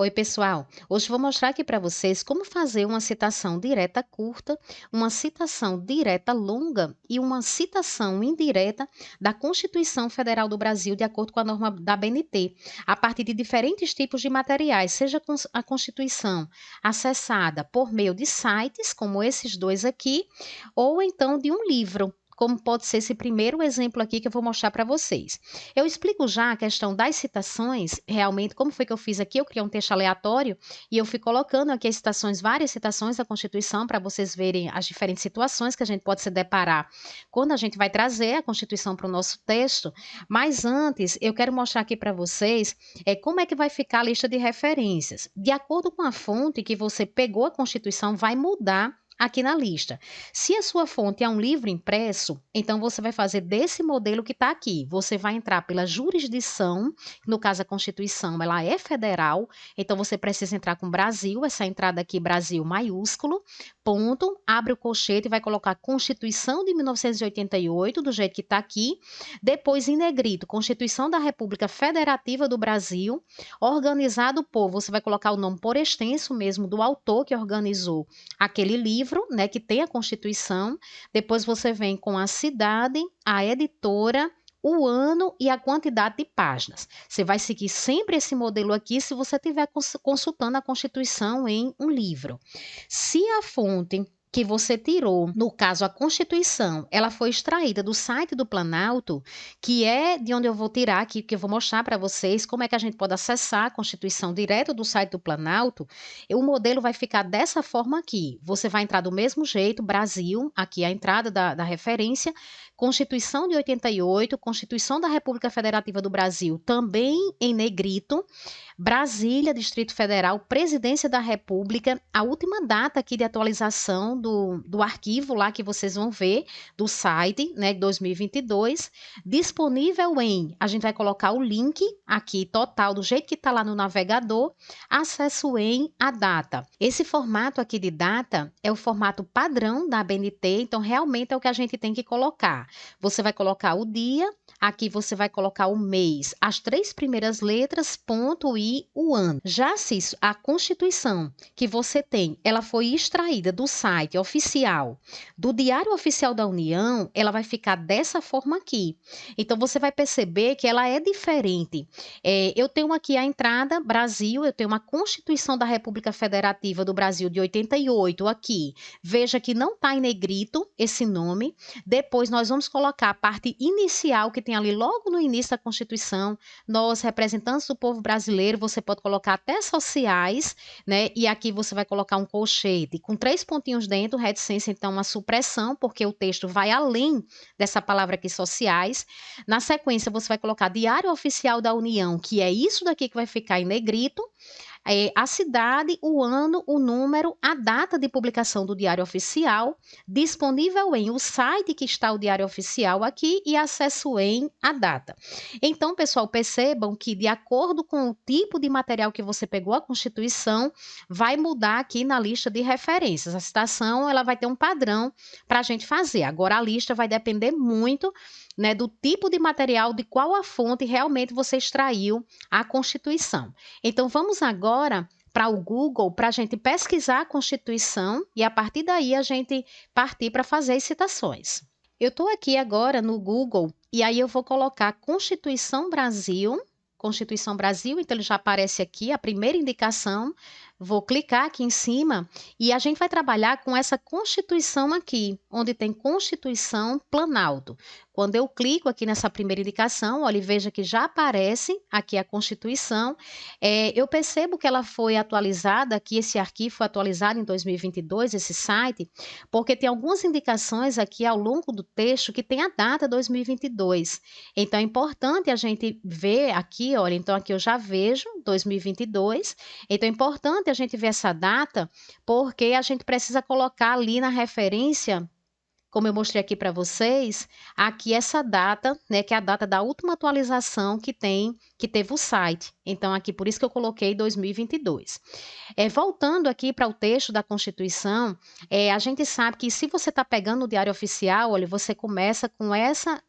Oi, pessoal. Hoje vou mostrar aqui para vocês como fazer uma citação direta curta, uma citação direta longa e uma citação indireta da Constituição Federal do Brasil, de acordo com a norma da BNT, a partir de diferentes tipos de materiais, seja a Constituição acessada por meio de sites, como esses dois aqui, ou então de um livro, como pode ser esse primeiro exemplo aqui que eu vou mostrar para vocês. Eu explico já a questão das citações, realmente, como foi que eu fiz aqui, eu criei um texto aleatório e eu fui colocando aqui as citações, várias citações da Constituição, para vocês verem as diferentes situações que a gente pode se deparar quando a gente vai trazer a Constituição para o nosso texto. Mas antes, eu quero mostrar aqui para vocês como é que vai ficar a lista de referências. De acordo com a fonte que você pegou a Constituição, vai mudar aqui na lista. Se a sua fonte é um livro impresso, então você vai fazer desse modelo que está aqui. Você vai entrar pela jurisdição, no caso a Constituição, ela é federal, então você precisa entrar com Brasil, essa entrada aqui, Brasil maiúsculo, ponto, abre o colchete e vai colocar Constituição de 1988, do jeito que está aqui, depois em negrito, Constituição da República Federativa do Brasil, organizado por, você vai colocar o nome por extenso mesmo do autor que organizou aquele livro, né, que tem a Constituição, depois você vem com a cidade, a editora, o ano e a quantidade de páginas. Você vai seguir sempre esse modelo aqui se você estiver consultando a Constituição em um livro. Se a fonte que você tirou, no caso a Constituição, ela foi extraída do site do Planalto, que é de onde eu vou tirar aqui, que eu vou mostrar para vocês como é que a gente pode acessar a Constituição direto do site do Planalto, o modelo vai ficar dessa forma aqui. Você vai entrar do mesmo jeito, Brasil, aqui a entrada da referência, Constituição de 88, Constituição da República Federativa do Brasil, também em negrito, Brasília, Distrito Federal, Presidência da República, a última data aqui de atualização do arquivo lá que vocês vão ver, do site, né, 2022, disponível em, a gente vai colocar o link aqui total, do jeito que está lá no navegador, acesso em a data. Esse formato aqui de data é o formato padrão da ABNT, então realmente é o que a gente tem que colocar. Você vai colocar o dia, aqui você vai colocar o mês, as 3 primeiras letras, ponto e o ano. Já se a Constituição que você tem, ela foi extraída do site oficial, do Diário Oficial da União, ela vai ficar dessa forma aqui. Então, você vai perceber que ela é diferente. Eu tenho aqui a entrada, Brasil, eu tenho uma Constituição da República Federativa do Brasil de 88 aqui. Veja que não está em negrito esse nome. Depois, nós vamos colocar a parte inicial que tem ali logo no início da Constituição, nós, representantes do povo brasileiro, você pode colocar até sociais, né? E aqui você vai colocar um colchete com 3 pontinhos dentro, reticência, então, uma supressão, porque o texto vai além dessa palavra aqui, sociais. Na sequência, você vai colocar Diário Oficial da União, que é isso daqui que vai ficar em negrito, a cidade, o ano, o número, a data de publicação do Diário Oficial, disponível em o site que está o Diário Oficial aqui e acesso em a data. Então, pessoal, percebam que de acordo com o tipo de material que você pegou a Constituição, vai mudar aqui na lista de referências. A citação, ela vai ter um padrão para a gente fazer. Agora, a lista vai depender muito, né, do tipo de material, de qual a fonte realmente você extraiu a Constituição. Então, vamos agora para o Google para a gente pesquisar a Constituição e a partir daí a gente partir para fazer as citações. Eu estou aqui agora no Google e aí eu vou colocar Constituição Brasil, então ele já aparece aqui, a primeira indicação. Vou clicar aqui em cima e a gente vai trabalhar com essa Constituição aqui, onde tem Constituição Planalto. Quando eu clico aqui nessa primeira indicação, olha, veja que já aparece aqui a Constituição. Eu percebo que ela foi atualizada, que esse arquivo foi atualizado em 2022, esse site, porque tem algumas indicações aqui ao longo do texto que tem a data 2022. Então, é importante a gente ver aqui, olha, então aqui eu já vejo 2022, então é importante a gente ver essa data, porque a gente precisa colocar ali na referência como eu mostrei aqui para vocês, aqui essa data, né, que é a data da última atualização que teve o site. Então, aqui, por isso que eu coloquei 2022. Voltando aqui para o texto da Constituição, a gente sabe que se você está pegando o Diário Oficial, olha, você começa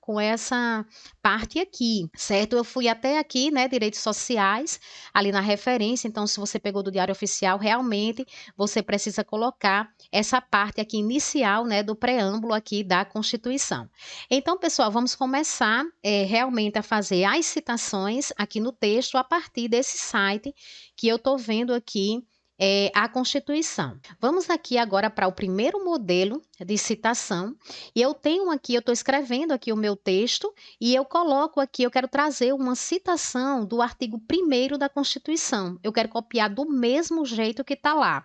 com essa parte aqui, certo? Eu fui até aqui, né, direitos sociais, ali na referência, então se você pegou do Diário Oficial, realmente você precisa colocar essa parte aqui inicial, né, do preâmbulo aqui da Constituição. Então, pessoal, vamos começar realmente a fazer as citações aqui no texto a partir desse site que eu estou vendo aqui, a Constituição. Vamos aqui agora para o primeiro modelo de citação, e eu estou escrevendo aqui o meu texto, e eu coloco aqui, eu quero trazer uma citação do artigo 1º da Constituição. Eu quero copiar do mesmo jeito que está lá.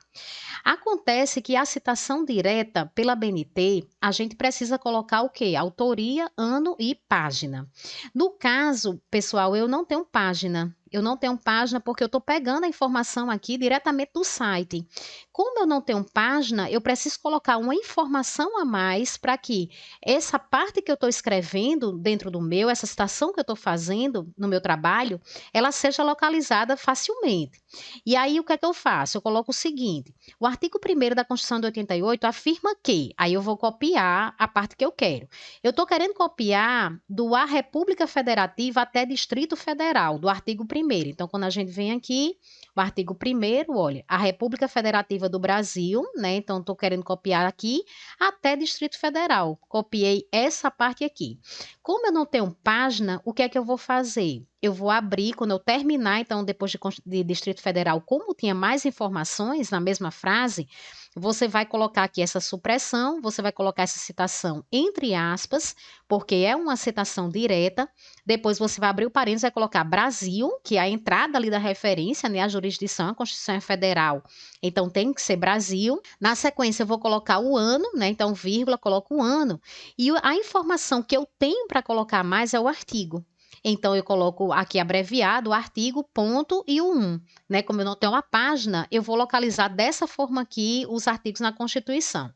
Acontece que a citação direta pela BNT, a gente precisa colocar o quê? Autoria, ano e página. No caso, pessoal, eu não tenho página. Eu não tenho página porque eu estou pegando a informação aqui diretamente do site. Como eu não tenho página, eu preciso colocar uma informação a mais para que essa parte que eu estou escrevendo dentro do meu, essa citação que eu estou fazendo no meu trabalho, ela seja localizada facilmente. E aí, o que é que eu faço? Eu coloco o seguinte, o artigo 1º da Constituição de 88 afirma que, aí eu vou copiar a parte que eu quero. Eu estou querendo copiar do A República Federativa até Distrito Federal, do artigo 1º. Então, quando a gente vem aqui, o artigo 1º, olha, a República Federativa do Brasil, né? Então, estou querendo copiar aqui até Distrito Federal. Copiei essa parte aqui. Como eu não tenho página, o que é que eu vou fazer? Eu vou abrir, quando eu terminar, então, depois de Distrito Federal, como tinha mais informações na mesma frase, você vai colocar aqui essa supressão, você vai colocar essa citação entre aspas, porque é uma citação direta. Depois você vai abrir o parênteses, vai colocar Brasil, que é a entrada ali da referência, né, a jurisdição, a Constituição é federal, então tem que ser Brasil. Na sequência eu vou colocar o ano, né, então vírgula, coloco o ano. E a informação que eu tenho para colocar mais é o artigo. Então, eu coloco aqui abreviado o artigo, ponto e o 1. Né? Como eu não tenho uma página, eu vou localizar dessa forma aqui os artigos na Constituição.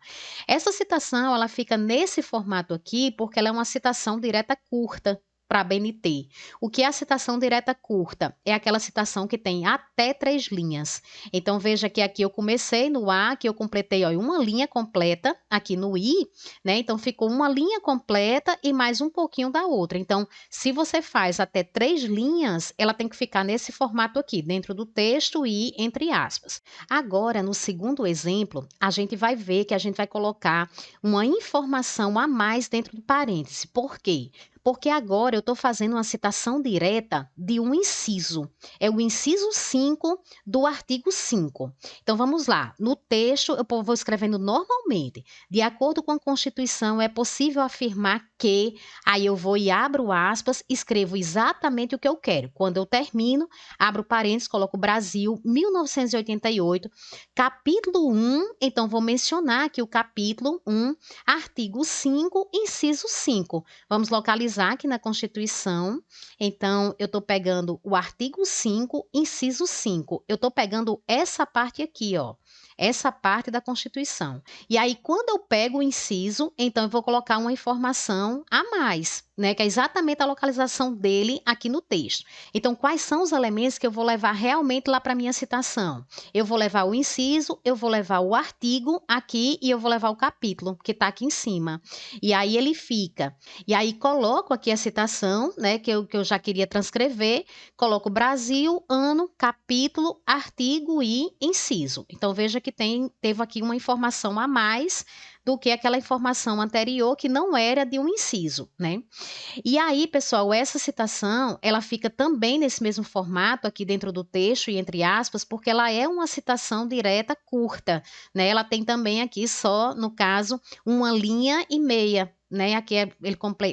Essa citação, ela fica nesse formato aqui, porque ela é uma citação direta curta para a BNT. O que é a citação direta curta? É aquela citação que tem até 3 linhas. Então, veja que aqui eu comecei no A, que eu completei uma linha completa, aqui no I, né? Então, ficou uma linha completa e mais um pouquinho da outra. Então, se você faz até 3 linhas, ela tem que ficar nesse formato aqui, dentro do texto e entre aspas. Agora, no segundo exemplo, a gente vai ver que a gente vai colocar uma informação a mais dentro do parêntese. Por quê? Porque agora eu estou fazendo uma citação direta de um inciso. É o inciso 5 do artigo 5. Então, vamos lá. No texto, eu vou escrevendo normalmente. De acordo com a Constituição, é possível afirmar que... Aí eu vou e abro aspas, escrevo exatamente o que eu quero. Quando eu termino, abro parênteses, coloco Brasil, 1988, capítulo 1. Então, vou mencionar aqui o capítulo 1, artigo 5, inciso 5. Vamos localizar aqui na Constituição. Então, eu estou pegando o artigo 5, inciso 5. Eu estou pegando essa parte aqui, ó. Essa parte da Constituição. E aí, quando eu pego o inciso, então eu vou colocar uma informação a mais, né? Que é exatamente a localização dele aqui no texto. Então, quais são os elementos que eu vou levar realmente lá para a minha citação? Eu vou levar o inciso, eu vou levar o artigo aqui e eu vou levar o capítulo, que está aqui em cima. E aí ele fica. E aí coloco aqui a citação, né? Que eu já queria transcrever. Coloco Brasil, ano, capítulo, artigo e inciso. Então, veja que teve aqui uma informação a mais do que aquela informação anterior que não era de um inciso, né? E aí, pessoal, essa citação, ela fica também nesse mesmo formato aqui dentro do texto e entre aspas, porque ela é uma citação direta curta, né? Ela tem também aqui só, no caso, uma linha e meia, né? Aqui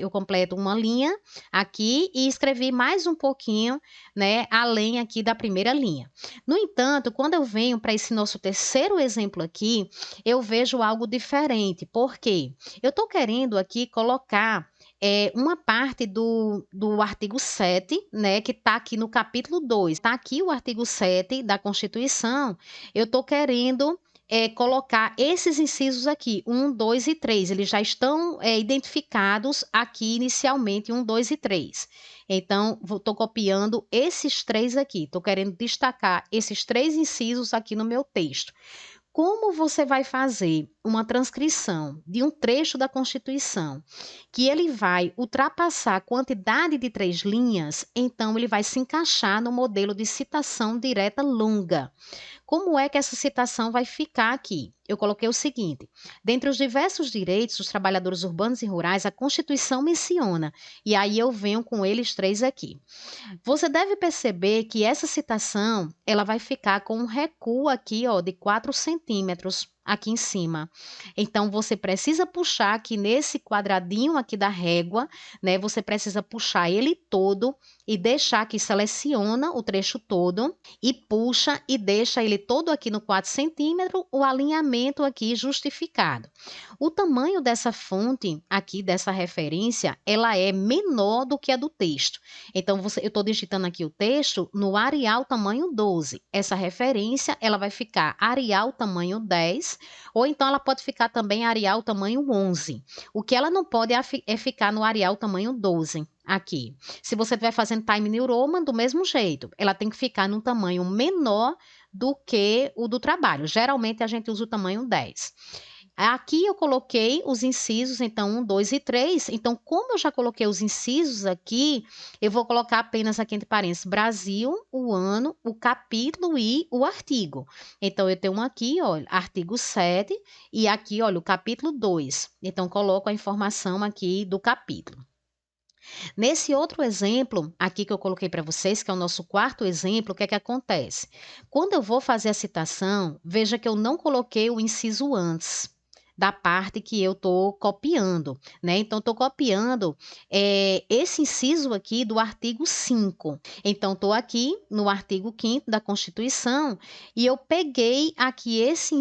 eu completo uma linha aqui e escrevi mais um pouquinho, né? Além aqui da primeira linha. No entanto, quando eu venho para esse nosso terceiro exemplo aqui, eu vejo algo diferente. Por quê? Eu estou querendo aqui colocar uma parte do artigo 7, né, que está aqui no capítulo 2. Está aqui o artigo 7 da Constituição. Eu estou querendo colocar esses incisos aqui, 1, 2 e 3. Eles já estão identificados aqui inicialmente, 1, 2 e 3. Então, estou copiando esses 3 aqui. Estou querendo destacar esses 3 incisos aqui no meu texto. Como você vai fazer uma transcrição de um trecho da Constituição que ele vai ultrapassar a quantidade de 3 linhas, então ele vai se encaixar no modelo de citação direta longa. Como é que essa citação vai ficar aqui? Eu coloquei o seguinte: dentre os diversos direitos dos trabalhadores urbanos e rurais, a Constituição menciona, e aí eu venho com eles 3 aqui. Você deve perceber que essa citação, ela vai ficar com um recuo aqui, ó, de 4 centímetros aqui em cima. Então, você precisa puxar aqui nesse quadradinho aqui da régua, né? Você precisa puxar ele todo e deixar que seleciona o trecho todo e puxa e deixa ele todo aqui no 4 centímetros, o alinhamento aqui justificado. O tamanho dessa fonte aqui, dessa referência, ela é menor do que a do texto. Então, eu estou digitando aqui o texto no Arial tamanho 12. Essa referência, ela vai ficar Arial tamanho 10, ou então ela pode ficar também Arial tamanho 11. O que ela não pode é ficar no Arial tamanho 12 aqui. Se você estiver fazendo Time New Roman, do mesmo jeito, ela tem que ficar num tamanho menor do que o do trabalho. Geralmente, a gente usa o tamanho 10. Aqui eu coloquei os incisos, então, 1, 2 e 3. Então, como eu já coloquei os incisos aqui, eu vou colocar apenas aqui entre parênteses Brasil, o ano, o capítulo e o artigo. Então, eu tenho um aqui, olha, artigo 7, e aqui, olha, o capítulo 2. Então, coloco a informação aqui do capítulo. Nesse outro exemplo, aqui que eu coloquei para vocês, que é o nosso quarto exemplo, o que é que acontece? Quando eu vou fazer a citação, veja que eu não coloquei o inciso antes da parte que eu estou copiando, né? Então, estou copiando esse inciso aqui do artigo 5. Então, estou aqui no artigo 5º da Constituição e eu peguei aqui esse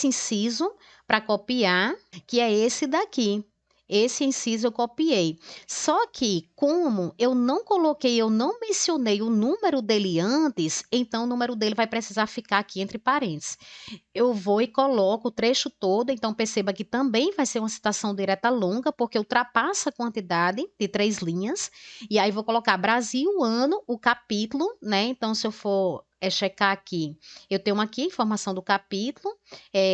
inciso para copiar, que é esse daqui. Esse inciso eu copiei. Só que, como eu não coloquei, eu não mencionei o número dele antes, então o número dele vai precisar ficar aqui entre parênteses. Eu vou e coloco o trecho todo, então perceba que também vai ser uma citação direta longa, porque ultrapassa a quantidade de 3 linhas. E aí vou colocar Brasil, ano, o capítulo, né? Então, se eu for checar aqui, eu tenho aqui a informação do capítulo,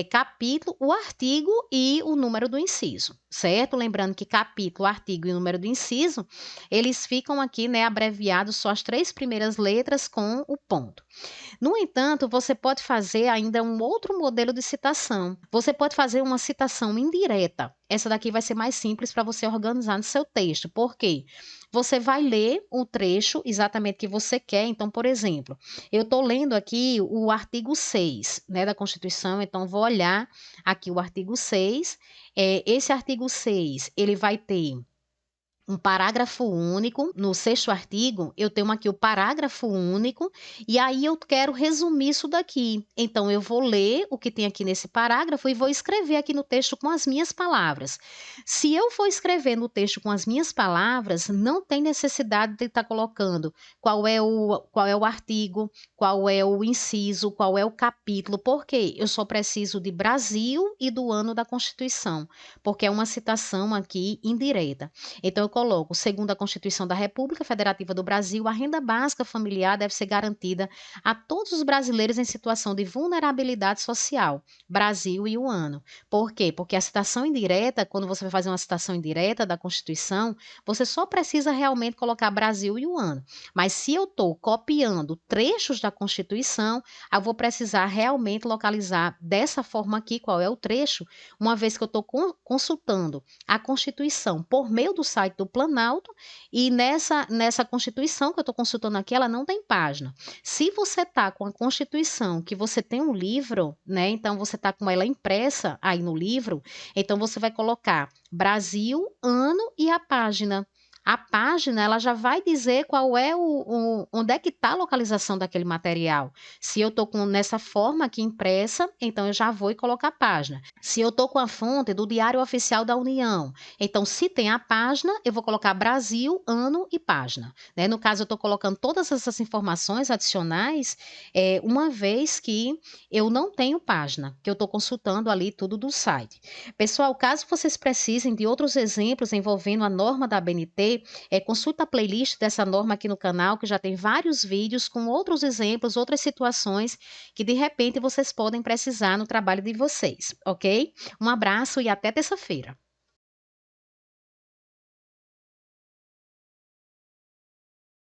capítulo, o artigo e o número do inciso, certo? Lembrando que capítulo, artigo e o número do inciso, eles ficam aqui, né, abreviados só as 3 primeiras letras com o ponto. No entanto, você pode fazer ainda um outro modelo de citação. Você pode fazer uma citação indireta. Essa daqui vai ser mais simples para você organizar no seu texto. Por quê? Você vai ler o trecho exatamente que você quer. Então, por exemplo, eu estou lendo aqui o artigo 6, né, da Constituição, então vou olhar aqui o artigo 6. Esse artigo 6, ele vai ter um parágrafo único. No 6º artigo, eu tenho aqui o parágrafo único, e aí eu quero resumir isso daqui. Então, eu vou ler o que tem aqui nesse parágrafo e vou escrever aqui no texto com as minhas palavras. Se eu for escrever no texto com as minhas palavras, não tem necessidade de estar colocando qual é o artigo, qual é o inciso, qual é o capítulo, porque eu só preciso de Brasil e do ano da Constituição, porque é uma citação aqui indireta. Então, eu coloco, segundo a Constituição da República Federativa do Brasil, a renda básica familiar deve ser garantida a todos os brasileiros em situação de vulnerabilidade social. Brasil e o ano. Por quê? Porque a citação indireta, quando você vai fazer uma citação indireta da Constituição, você só precisa realmente colocar Brasil e o ano. Mas se eu estou copiando trechos da Constituição, eu vou precisar realmente localizar dessa forma aqui qual é o trecho, uma vez que eu estou consultando a Constituição por meio do site do Planalto, e nessa Constituição que eu estou consultando aqui, ela não tem página. Se você está com a Constituição, que você tem um livro, né? Então você está com ela impressa aí no livro, então você vai colocar Brasil, ano e a página. A página, ela já vai dizer qual é onde é que está a localização daquele material. Se eu estou com nessa forma aqui impressa, então eu já vou e coloco a página. Se eu estou com a fonte do Diário Oficial da União, então se tem a página, eu vou colocar Brasil, ano e página, né. No caso, eu estou colocando todas essas informações adicionais, uma vez que eu não tenho página, que eu estou consultando ali tudo do site. Pessoal, caso vocês precisem de outros exemplos envolvendo a norma da ABNT, consulta a playlist dessa norma aqui no canal, que já tem vários vídeos com outros exemplos, outras situações que de repente vocês podem precisar no trabalho de vocês, ok? Um abraço e até terça-feira.